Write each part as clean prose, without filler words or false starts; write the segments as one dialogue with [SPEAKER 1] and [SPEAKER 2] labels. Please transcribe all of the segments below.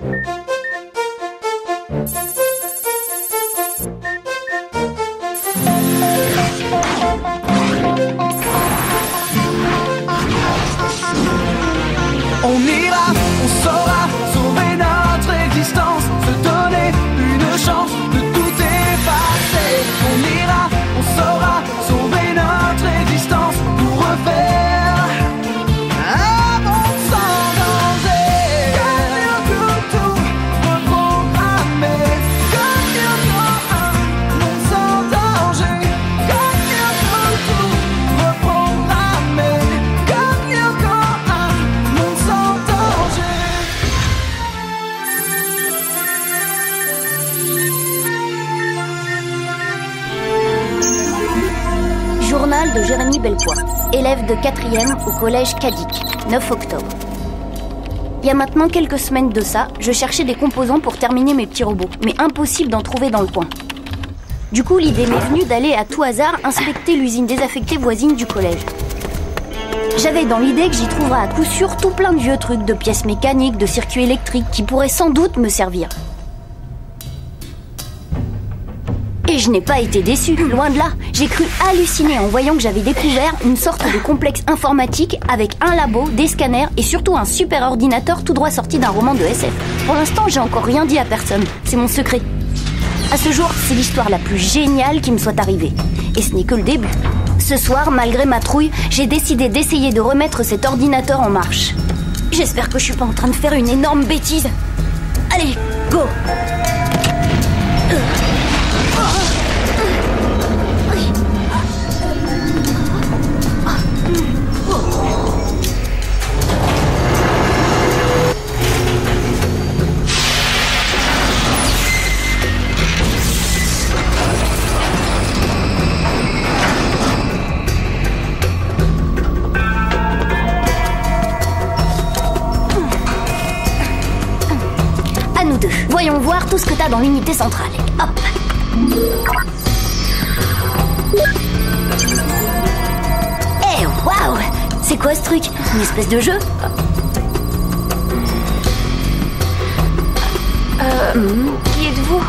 [SPEAKER 1] On ira, on saura sauver notre existence, se donner une chance de tout effacer. On ira, on saura sauver notre existence pour refaire un monde sans danger. Comme un tout reprogrammé, comme un monde sans danger. Comme un tout reprogrammé, comme un monde sans danger.
[SPEAKER 2] Journal de Jérémy Belpois, élève de 4e au collège Cadic, 9 octobre. Il y a maintenant quelques semaines de ça, je cherchais des composants pour terminer mes petits robots, mais impossible d'en trouver dans le coin. Du coup, l'idée m'est venue d'aller à tout hasard inspecter l'usine désaffectée voisine du collège. J'avais dans l'idée que j'y trouverais à coup sûr tout plein de vieux trucs, de pièces mécaniques, de circuits électriques qui pourraient sans doute me servir. Et je n'ai pas été déçue, loin de là. J'ai cru halluciner en voyant que j'avais découvert une sorte de complexe informatique avec un labo, des scanners et surtout un super ordinateur tout droit sorti d'un roman de SF. Pour l'instant, j'ai encore rien dit à personne. C'est mon secret. À ce jour, c'est l'histoire la plus géniale qui me soit arrivée. Et ce n'est que le début. Ce soir, malgré ma trouille, j'ai décidé d'essayer de remettre cet ordinateur en marche. J'espère que je suis pas en train de faire une énorme bêtise. Allez, go! Nous deux. Voyons voir tout ce que t'as dans l'unité centrale. Hop. Eh, waouh! C'est quoi ce truc? Une espèce de jeu?
[SPEAKER 3] Qui êtes-vous?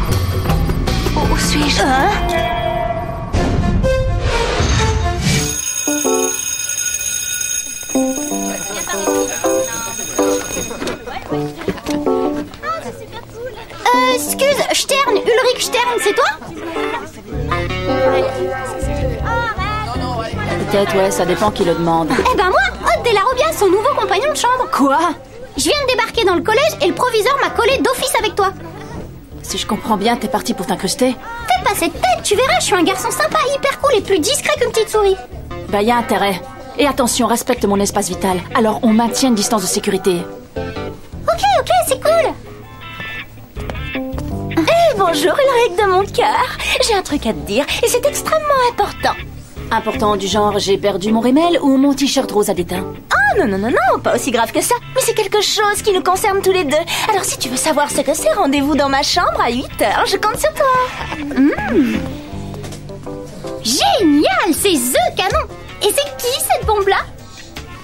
[SPEAKER 3] Où suis-je?
[SPEAKER 2] Excuse, Stern, Ulrich Stern, c'est toi?
[SPEAKER 4] Peut-être, ouais, ça dépend qui le demande.
[SPEAKER 2] Eh ben moi, Aude de la Robia, son nouveau compagnon de chambre.
[SPEAKER 4] Quoi?
[SPEAKER 2] Je viens de débarquer dans le collège et le proviseur m'a collé d'office avec toi.
[SPEAKER 4] Si je comprends bien, t'es parti pour t'incruster?
[SPEAKER 2] Fais pas cette tête, tu verras, je suis un garçon sympa, hyper cool et plus discret qu'une petite souris.
[SPEAKER 4] Bah, y a intérêt. Et attention, respecte mon espace vital. Alors, on maintient une distance de sécurité.
[SPEAKER 2] Ok, c'est cool.
[SPEAKER 3] Bonjour Ulrich de mon cœur. J'ai un truc à te dire et c'est extrêmement important.
[SPEAKER 4] Important du genre, j'ai perdu mon rimel ou mon t-shirt rose à déteint?
[SPEAKER 3] Oh non, pas aussi grave que ça. Mais c'est quelque chose qui nous concerne tous les deux. Alors si tu veux savoir ce que c'est, rendez-vous dans ma chambre à 8h. Je compte sur toi.
[SPEAKER 2] Génial, c'est The Canon. Et c'est qui cette bombe-là?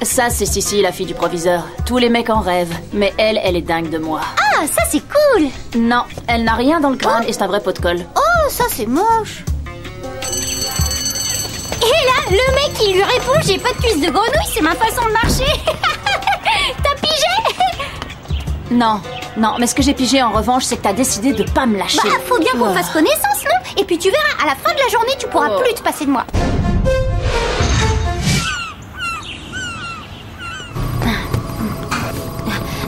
[SPEAKER 4] Ça, c'est Sissi, la fille du proviseur. Tous les mecs en rêvent. Mais elle est dingue de moi.
[SPEAKER 2] Ah, ça c'est cool.
[SPEAKER 4] Non, elle n'a rien dans le crâne et c'est un vrai pot de colle.
[SPEAKER 2] Oh, ça c'est moche. Et là, le mec qui lui répond « J'ai pas de cuisse de grenouille, c'est ma façon de marcher !» T'as pigé?
[SPEAKER 4] Non, mais ce que j'ai pigé en revanche, c'est que t'as décidé de pas me lâcher.
[SPEAKER 2] Bah, faut bien qu'on fasse connaissance, non? Et puis tu verras, à la fin de la journée, tu pourras plus te passer de moi.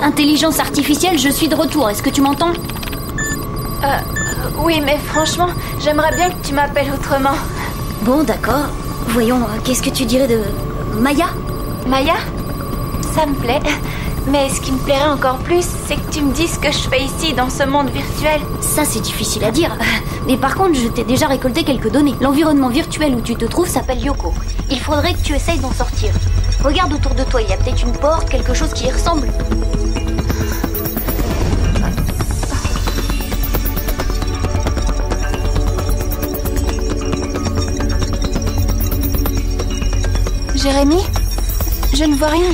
[SPEAKER 2] Intelligence artificielle, je suis de retour. Est-ce que tu m'entends?
[SPEAKER 3] Oui, mais franchement, j'aimerais bien que tu m'appelles autrement.
[SPEAKER 2] Bon, d'accord. Voyons, qu'est-ce que tu dirais de... Maya?
[SPEAKER 3] Maya? Ça me plaît. Mais ce qui me plairait encore plus, c'est que tu me dises ce que je fais ici, dans ce monde virtuel.
[SPEAKER 2] Ça, c'est difficile à dire. Mais par contre, je t'ai déjà récolté quelques données. L'environnement virtuel où tu te trouves s'appelle Yoko. Il faudrait que tu essayes d'en sortir. Regarde autour de toi, il y a peut-être une porte, quelque chose qui y ressemble.
[SPEAKER 3] Jérémy? Je ne vois rien.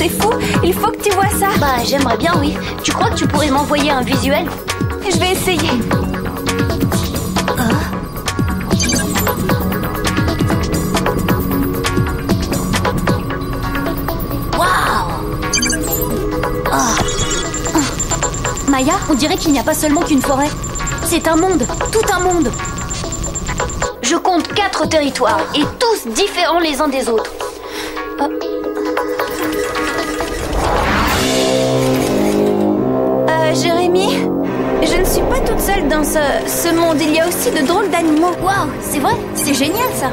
[SPEAKER 3] C'est fou, il faut que tu vois ça.
[SPEAKER 2] Bah, j'aimerais bien, oui. Tu crois que tu pourrais m'envoyer un visuel?
[SPEAKER 3] Je vais essayer.
[SPEAKER 2] Maya, on dirait qu'il n'y a pas seulement qu'une forêt. C'est un monde, tout un monde. Je compte 4 territoires, et tous différents les uns des autres.
[SPEAKER 3] Jérémy, je ne suis pas toute seule dans ce monde. Il y a aussi de drôles d'animaux.
[SPEAKER 2] Waouh, c'est vrai, c'est génial ça.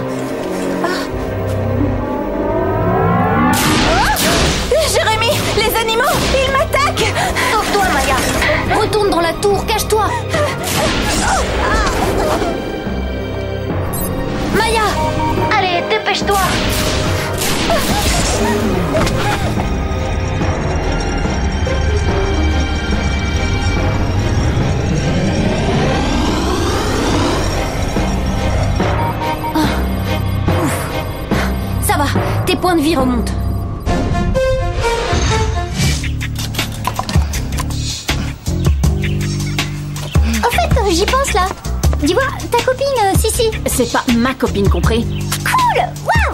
[SPEAKER 3] Jérémy, les animaux, ils m'attaquent.
[SPEAKER 2] Sauve-toi, Maya. Retourne dans la tour, cache-toi. Maya, allez, dépêche-toi. Ça va, tes points de vie remontent. Au fait, j'y pense là. Dis-moi, ta copine, Sissi.
[SPEAKER 4] C'est pas ma copine, compris?
[SPEAKER 2] Cool. Waouh.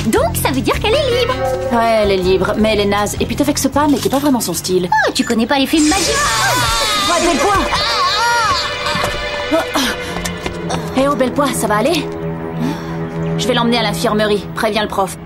[SPEAKER 2] Donc, ça veut dire qu'elle est libre.
[SPEAKER 4] Ouais, elle est libre, mais elle est naze. Et puis t'affectes pas, mais qui est pas vraiment son style.
[SPEAKER 2] Oh, tu connais pas les films magiques?
[SPEAKER 4] Ouais, Bellepoix. Eh oh, Bellepoix, ça va aller? Je vais l'emmener à l'infirmerie. Préviens le prof.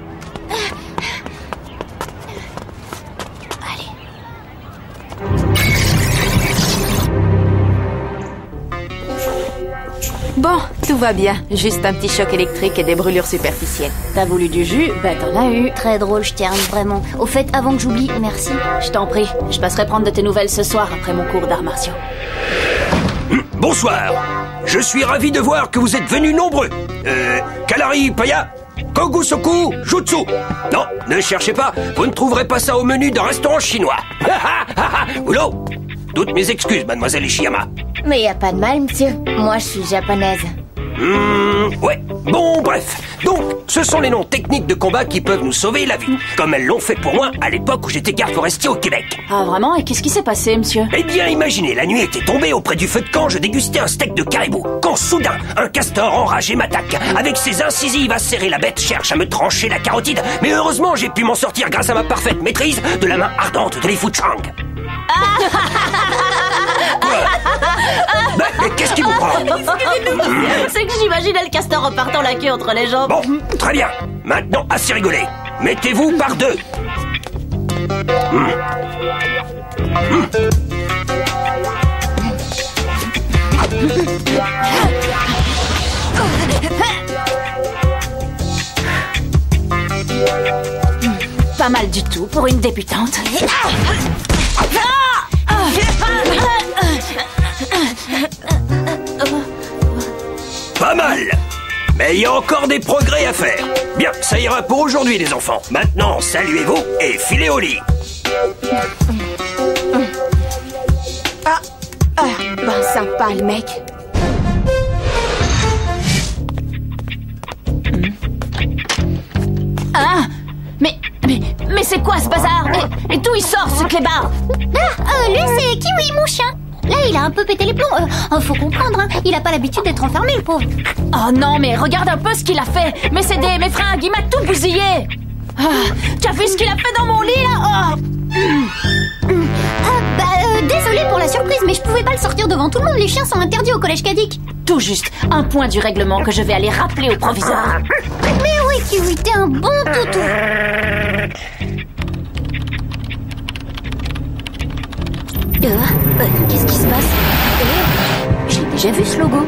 [SPEAKER 3] Bon, tout va bien. Juste un petit choc électrique et des brûlures superficielles.
[SPEAKER 4] T'as voulu du jus? Bah t'en as eu.
[SPEAKER 2] Très drôle, je t'aime vraiment. Au fait, avant que j'oublie, merci.
[SPEAKER 4] Je t'en prie. Je passerai prendre de tes nouvelles ce soir après mon cours d'arts martiaux.
[SPEAKER 5] Bonsoir. Je suis ravi de voir que vous êtes venus nombreux. Kalari Paya, Kogusoku Jutsu. Non, ne cherchez pas, vous ne trouverez pas ça au menu d'un restaurant chinois. Oulô. Toutes mes excuses, mademoiselle Ishiyama.
[SPEAKER 3] Mais y a pas de mal, monsieur. Moi, je suis japonaise.
[SPEAKER 5] Ouais. Bon, bref. Donc, ce sont les noms techniques de combat qui peuvent nous sauver la vie. Comme elles l'ont fait pour moi à l'époque où j'étais garde forestier au Québec.
[SPEAKER 4] Ah, vraiment? Et qu'est-ce qui s'est passé, monsieur?
[SPEAKER 5] Eh bien, imaginez, la nuit était tombée auprès du feu de camp, je dégustais un steak de caribou. Quand soudain, un castor enragé m'attaque. Avec ses incisives acérées, la bête cherche à me trancher la carotide. Mais heureusement, j'ai pu m'en sortir grâce à ma parfaite maîtrise de la main ardente de Li-Fu Chang. Mais qu'est-ce qui vous prend?
[SPEAKER 4] C'est que j'imaginais le castor repartant la queue entre les jambes.
[SPEAKER 5] Bon, très bien. Maintenant, assez rigolé. Mettez-vous par deux.
[SPEAKER 4] Pas mal du tout pour une débutante.
[SPEAKER 5] Pas mal. Mais il y a encore des progrès à faire. Bien, ça ira pour aujourd'hui, les enfants. Maintenant, saluez-vous et filez au lit.
[SPEAKER 3] Ben sympa, le mec.
[SPEAKER 4] Ah! Mais c'est quoi ce bazar? Et d'où il sort ce clébard?
[SPEAKER 2] Lui, c'est Kiwi, mon chien. Là, il a un peu pété les plombs. Faut comprendre, hein. Il a pas l'habitude d'être enfermé, le pauvre.
[SPEAKER 4] Oh non, mais regarde un peu ce qu'il a fait. Mais c'est mes fringues, il m'a tout bousillé. Tu as vu ce qu'il a fait dans mon lit, là?
[SPEAKER 2] Désolée pour la surprise, mais je pouvais pas le sortir devant tout le monde. Les chiens sont interdits au collège Kadik.
[SPEAKER 4] Tout juste, un point du règlement que je vais aller rappeler au proviseur.
[SPEAKER 2] Mais oui, Kiwi, t'es un bon toutou. Qu'est-ce qui se passe? J'ai déjà vu ce logo.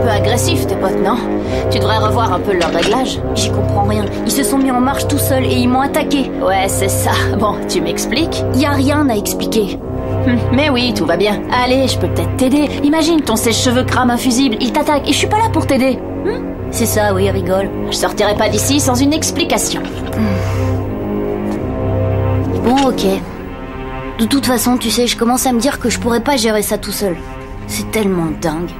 [SPEAKER 4] Agressif tes potes, non? Tu devrais revoir un peu leur réglage.
[SPEAKER 2] J'y comprends rien. Ils se sont mis en marche tout seuls et ils m'ont attaqué.
[SPEAKER 4] Ouais, c'est ça. Bon, tu m'expliques?
[SPEAKER 2] Y a rien à expliquer.
[SPEAKER 4] Mais oui, tout va bien. Allez, je peux peut-être t'aider. Imagine, ton sèche-cheveux crame un fusible, il t'attaque et je suis pas là pour t'aider.
[SPEAKER 2] C'est ça, oui, rigole.
[SPEAKER 4] Je sortirai pas d'ici sans une explication.
[SPEAKER 2] Bon, ok. De toute façon, tu sais, je commence à me dire que je pourrais pas gérer ça tout seul. C'est tellement dingue.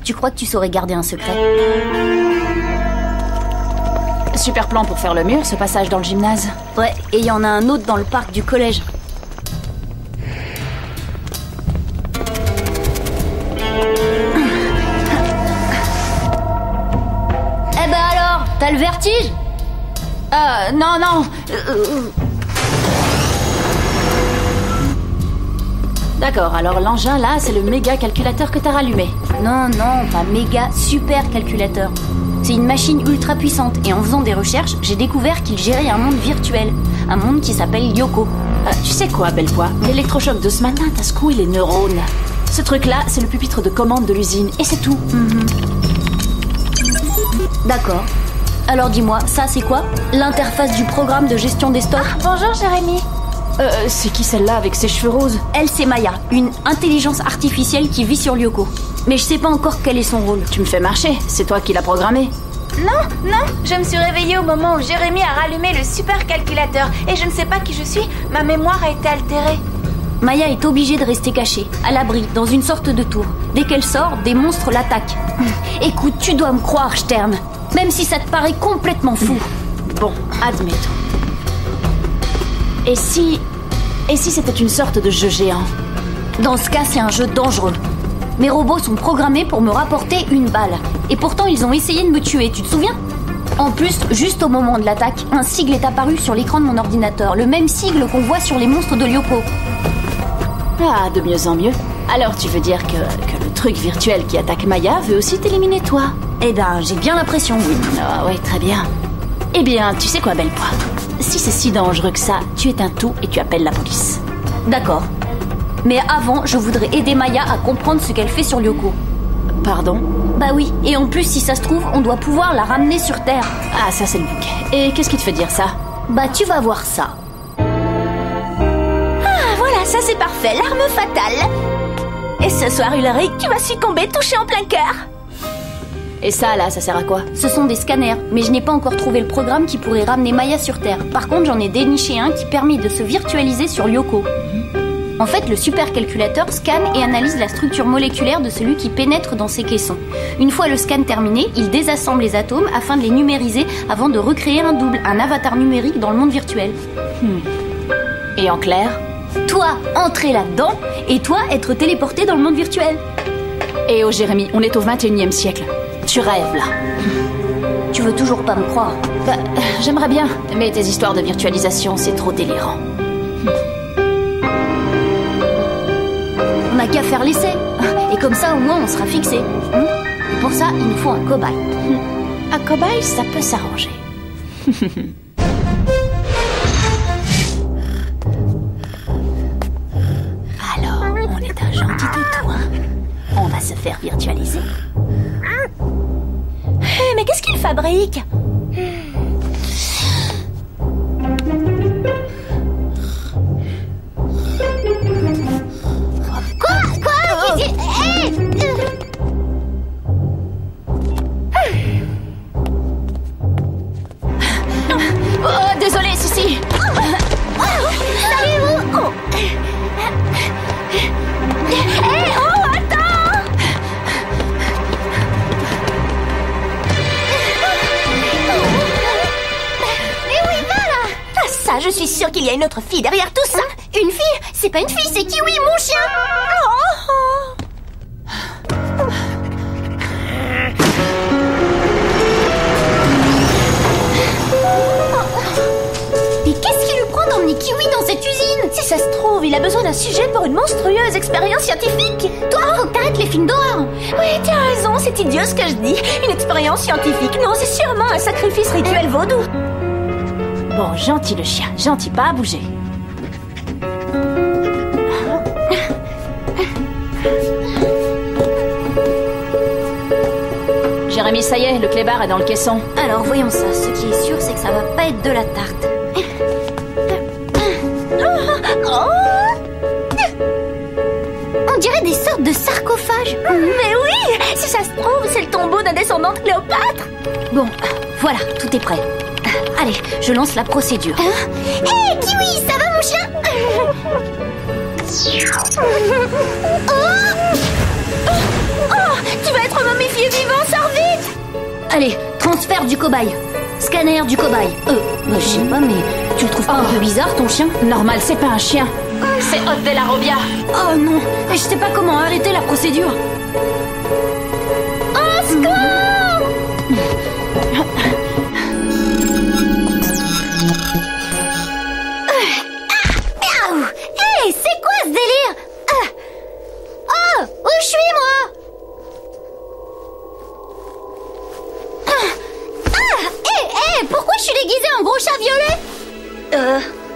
[SPEAKER 2] Tu crois que tu saurais garder un secret?
[SPEAKER 4] Super plan pour faire le mur, ce passage dans le gymnase.
[SPEAKER 2] Ouais, et il y en a un autre dans le parc du collège. Eh ben alors, t'as le vertige?
[SPEAKER 4] Non. D'accord, alors l'engin là, c'est le méga calculateur que t'as rallumé.
[SPEAKER 2] Non, pas méga, super calculateur. C'est une machine ultra puissante et en faisant des recherches, j'ai découvert qu'il gérait un monde virtuel. Un monde qui s'appelle Lyoko.
[SPEAKER 4] Tu sais quoi, belle pois? L'électrochoc de ce matin t'a secoué les neurones. Ce truc-là, c'est le pupitre de commande de l'usine et c'est tout.
[SPEAKER 2] D'accord. Alors dis-moi, ça c'est quoi? L'interface du programme de gestion des stocks?
[SPEAKER 3] Bonjour, Jérémy.
[SPEAKER 4] C'est qui celle-là avec ses cheveux roses?
[SPEAKER 2] Elle, c'est Maya, une intelligence artificielle qui vit sur Lyoko. Mais je sais pas encore quel est son rôle.
[SPEAKER 4] Tu me fais marcher, c'est toi qui l'as programmée.
[SPEAKER 3] Non, je me suis réveillée au moment où Jérémy a rallumé le supercalculateur et je ne sais pas qui je suis, ma mémoire a été altérée.
[SPEAKER 2] Maya est obligée de rester cachée, à l'abri, dans une sorte de tour. Dès qu'elle sort, des monstres l'attaquent. Écoute, tu dois me croire, Stern, même si ça te paraît complètement fou.
[SPEAKER 4] Bon, admettons. Et si c'était une sorte de jeu géant?
[SPEAKER 2] Dans ce cas, c'est un jeu dangereux. Mes robots sont programmés pour me rapporter une balle. Et pourtant, ils ont essayé de me tuer, tu te souviens? En plus, juste au moment de l'attaque, un sigle est apparu sur l'écran de mon ordinateur. Le même sigle qu'on voit sur les monstres de Lyoko.
[SPEAKER 4] Ah, de mieux en mieux. Alors tu veux dire que le truc virtuel qui attaque Maya veut aussi t'éliminer toi?
[SPEAKER 2] Eh ben, j'ai bien l'impression, oui.
[SPEAKER 4] Ah ouais, très bien. Eh bien, tu sais quoi, belle pois? Si c'est si dangereux que ça, tu éteins tout et tu appelles la police.
[SPEAKER 2] D'accord. Mais avant, je voudrais aider Maya à comprendre ce qu'elle fait sur Lyoko.
[SPEAKER 4] Pardon?
[SPEAKER 2] Bah oui, et en plus, si ça se trouve, on doit pouvoir la ramener sur Terre.
[SPEAKER 4] Ah, ça c'est le bouquet. Et qu'est-ce qui te fait dire ça?
[SPEAKER 2] Bah tu vas voir ça.
[SPEAKER 3] Ah, voilà, ça c'est parfait, l'arme fatale. Et ce soir, Ulrich, tu vas succomber touché en plein cœur.
[SPEAKER 4] Et ça, là, ça sert à quoi?
[SPEAKER 2] Ce sont des scanners, mais je n'ai pas encore trouvé le programme qui pourrait ramener Maya sur Terre. Par contre, j'en ai déniché un qui permet de se virtualiser sur Lyoko. En fait, le supercalculateur scanne et analyse la structure moléculaire de celui qui pénètre dans ses caissons. Une fois le scan terminé, il désassemble les atomes afin de les numériser avant de recréer un double, un avatar numérique dans le monde virtuel.
[SPEAKER 4] Et en clair?
[SPEAKER 2] Toi, entrer là-dedans, et toi, être téléporté dans le monde virtuel.
[SPEAKER 4] Et oh Jérémy, on est au 21e siècle. Tu rêves, là.
[SPEAKER 2] Tu veux toujours pas me croire?
[SPEAKER 4] Bah, j'aimerais bien, mais tes histoires de virtualisation, c'est trop délirant.
[SPEAKER 2] On n'a qu'à faire l'essai. Et comme ça, au moins, on sera fixé. Et pour ça, il nous faut un cobaye.
[SPEAKER 4] Un cobaye, ça peut s'arranger.
[SPEAKER 2] Alors, on est un gentil toutou, hein. On va se faire virtualiser.
[SPEAKER 3] Mais qu'est-ce qu'il fabrique?
[SPEAKER 4] Oh, désolé, Sissi.
[SPEAKER 3] Je suis sûre qu'il y a une autre fille derrière tout ça.
[SPEAKER 2] Une fille? C'est pas une fille, c'est Kiwi, mon chien. Mais qu'est-ce qui lui prend d'emmener Kiwi dans cette usine?
[SPEAKER 3] Si ça se trouve, il a besoin d'un sujet pour une monstrueuse expérience scientifique.
[SPEAKER 2] Toi, faut que t'arrêtes les films d'horreur.
[SPEAKER 3] Oui, tu as raison, c'est idiot ce que je dis. Une expérience scientifique, non, c'est sûrement un sacrifice rituel vaudou.
[SPEAKER 4] Bon, gentil le chien, gentil, pas à bouger. Jérémy, Jérémy, ça y est, le clébard est dans le caisson.
[SPEAKER 2] Alors voyons ça, ce qui est sûr c'est que ça va pas être de la tarte. On dirait des sortes de sarcophages.
[SPEAKER 3] Mais oui, si ça se trouve, c'est le tombeau d'un descendant de Cléopâtre.
[SPEAKER 2] Bon, voilà, tout est prêt. Allez, je lance la procédure.
[SPEAKER 3] Hé, Kiwi, ça va mon chien? Oh, tu vas être momifié vivant, sors vite!
[SPEAKER 2] Allez, transfert du cobaye. Scanner du cobaye. Je sais pas, mais tu le trouves pas un peu bizarre ton chien?
[SPEAKER 4] Normal, c'est pas un chien. C'est Hôte de la Robia.
[SPEAKER 2] Oh non, je sais pas comment arrêter la procédure.
[SPEAKER 3] Au secours!
[SPEAKER 2] Hé, c'est quoi ce délire? Oh, où je suis moi? Hé, pourquoi je suis déguisée en gros chat violet?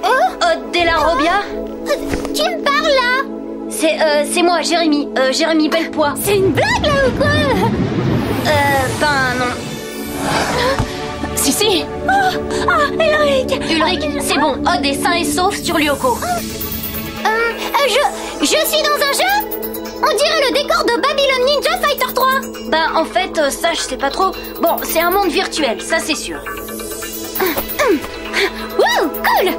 [SPEAKER 2] Hôte de la Robia? Qui me parle là? C'est moi, Jérémy. Jérémy Bellepoix. C'est une blague là ou quoi? Ben non.
[SPEAKER 4] Si.
[SPEAKER 3] Ulrich!
[SPEAKER 2] Ulrich, c'est bon, Odd est sain et sauf sur Lyoko. Je suis dans un jeu? On dirait le décor de Babylon Ninja Fighter 3. Bah en fait, ça je sais pas trop. Bon, c'est un monde virtuel, ça c'est sûr. Wouh, cool!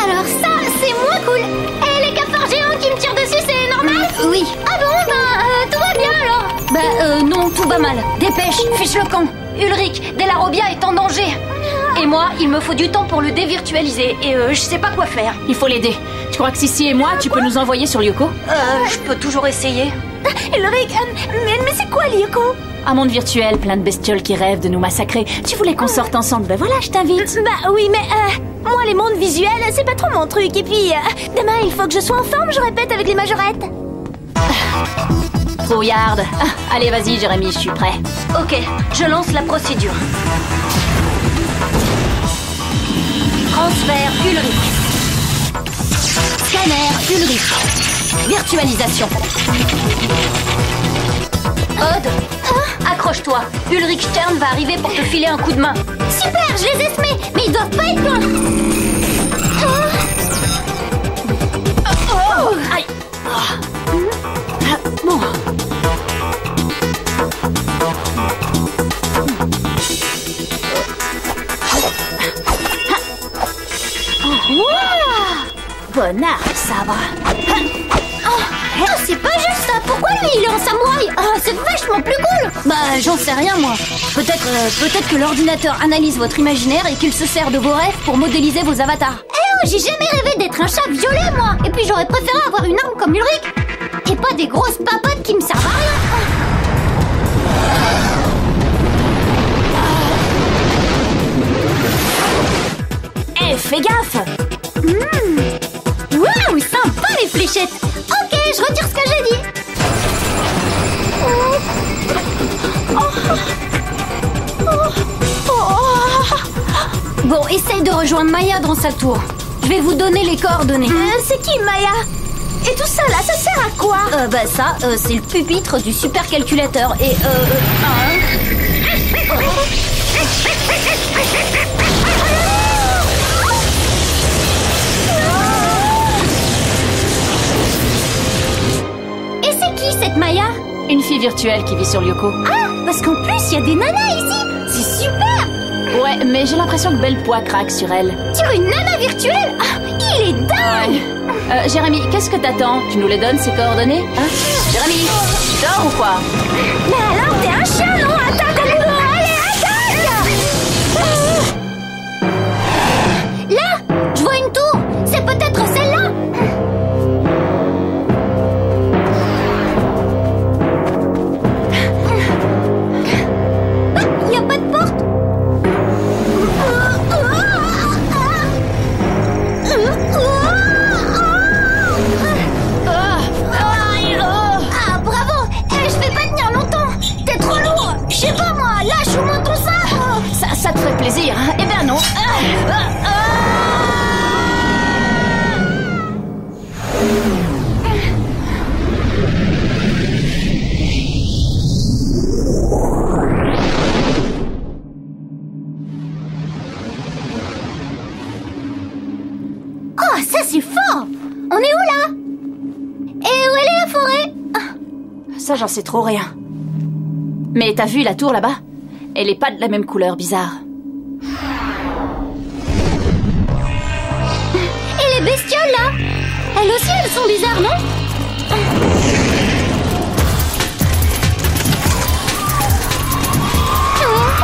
[SPEAKER 2] Alors ça, c'est moins cool. Et les cafards géants qui me tirent dessus, c'est normal? Oui. Ah bon, tout va bien alors? Non, tout va mal. Dépêche, fiche le camp. Ulrich, De la Robia est en danger. Et moi, il me faut du temps pour le dévirtualiser. Et je sais pas quoi faire.
[SPEAKER 4] Il faut l'aider. Tu crois que Sissi et moi, tu peux nous envoyer sur Lyoko?
[SPEAKER 2] Je peux toujours essayer.
[SPEAKER 3] Ulrich, mais c'est quoi Lyoko?
[SPEAKER 4] Un monde virtuel, plein de bestioles qui rêvent de nous massacrer. Tu voulais qu'on sorte ensemble, ben voilà, je t'invite.
[SPEAKER 3] Bah oui, mais moi les mondes visuels, c'est pas trop mon truc. Et puis, demain il faut que je sois en forme, je répète avec les majorettes.
[SPEAKER 4] Trouillarde. Allez, vas-y, Jérémy, je suis prêt.
[SPEAKER 2] Ok, je lance la procédure. Transfert Ulrich. Scanner Ulrich. Virtualisation. Odd, accroche-toi. Ulrich Stern va arriver pour te filer un coup de main. Super, je les ai semés, mais ils doivent pas être loin.
[SPEAKER 4] Aïe.
[SPEAKER 2] Bon.
[SPEAKER 4] Bonnard, ça va.
[SPEAKER 2] C'est pas juste ça. Pourquoi lui il est en samouraï? C'est vachement plus cool. Bah j'en sais rien moi. Peut-être que l'ordinateur analyse votre imaginaire et qu'il se sert de vos rêves pour modéliser vos avatars. J'ai jamais rêvé d'être un chat violet moi. Et puis j'aurais préféré avoir une arme comme Ulrich et pas des grosses papotes qui me servent à rien.
[SPEAKER 4] Fais gaffe.
[SPEAKER 2] Waouh, sympa les fléchettes. Ok, je retire ce que j'ai dit. Bon, essaye de rejoindre Maya dans sa tour. Je vais vous donner les coordonnées.
[SPEAKER 3] C'est qui Maya? Et tout ça là, ça sert à quoi?
[SPEAKER 2] C'est le pupitre du supercalculateur. Et Et c'est qui cette Maya?
[SPEAKER 4] Une fille virtuelle qui vit sur Lyoko.
[SPEAKER 2] Ah, parce qu'en plus, il y a des nanas ici. C'est super.
[SPEAKER 4] Ouais, mais j'ai l'impression que Bellepoix craque sur elle.
[SPEAKER 2] Sur une nana virtuelle? Il est dingue.
[SPEAKER 4] Jérémy, qu'est-ce que t'attends? Tu nous les donnes, ces coordonnées? Jérémy, tu dors ou quoi?
[SPEAKER 3] Mais alors, t'es un chien, non? Attaque au boulot. Allez, attaque!
[SPEAKER 2] Là, je vois une tour. C'est peut-être celle-là. Il n'y a pas de porte. Ah, bravo. Je vais pas tenir longtemps. T'es trop lourd. Je
[SPEAKER 4] j'en sais trop rien. Mais t'as vu la tour là-bas? Elle est pas de la même couleur bizarre.
[SPEAKER 2] Et les bestioles là? Elles aussi, elles sont bizarres, non?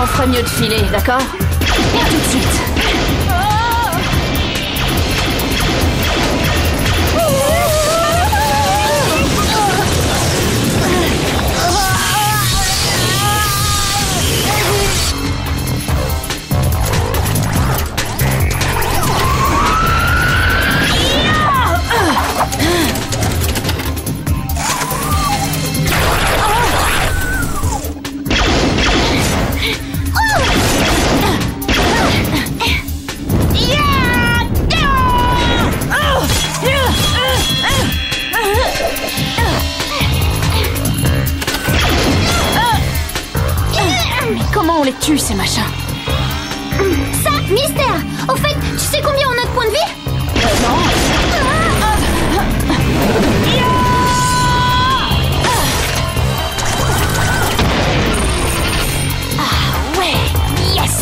[SPEAKER 4] On ferait mieux de filer, d'accord? Et tout de suite. Comment on les tue, ces machins?
[SPEAKER 2] Ça, mystère! Au fait, tu sais combien on a de points de vie?
[SPEAKER 4] Non. Ah ouais! Yes!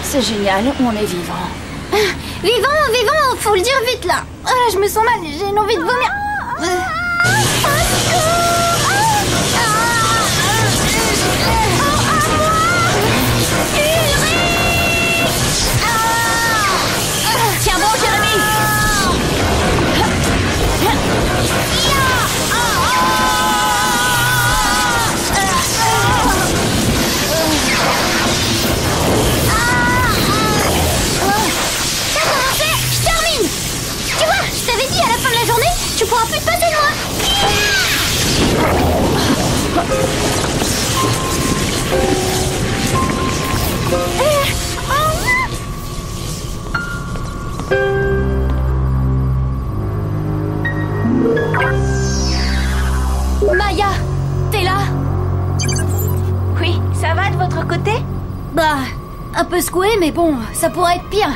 [SPEAKER 4] C'est génial, on est vivant.
[SPEAKER 2] Vivant, faut le dire vite là! Je me sens mal, j'ai une envie de vomir!
[SPEAKER 4] Tiens bon, Jérémy!
[SPEAKER 2] Ça a commencé! Je termine! Tu vois, je t'avais dit, à la fin de la journée, tu pourras plus te passer de moi!
[SPEAKER 4] Maya, t'es là?
[SPEAKER 3] Oui, ça va de votre côté?
[SPEAKER 2] Bah, un peu secoué, mais bon, ça pourrait être pire.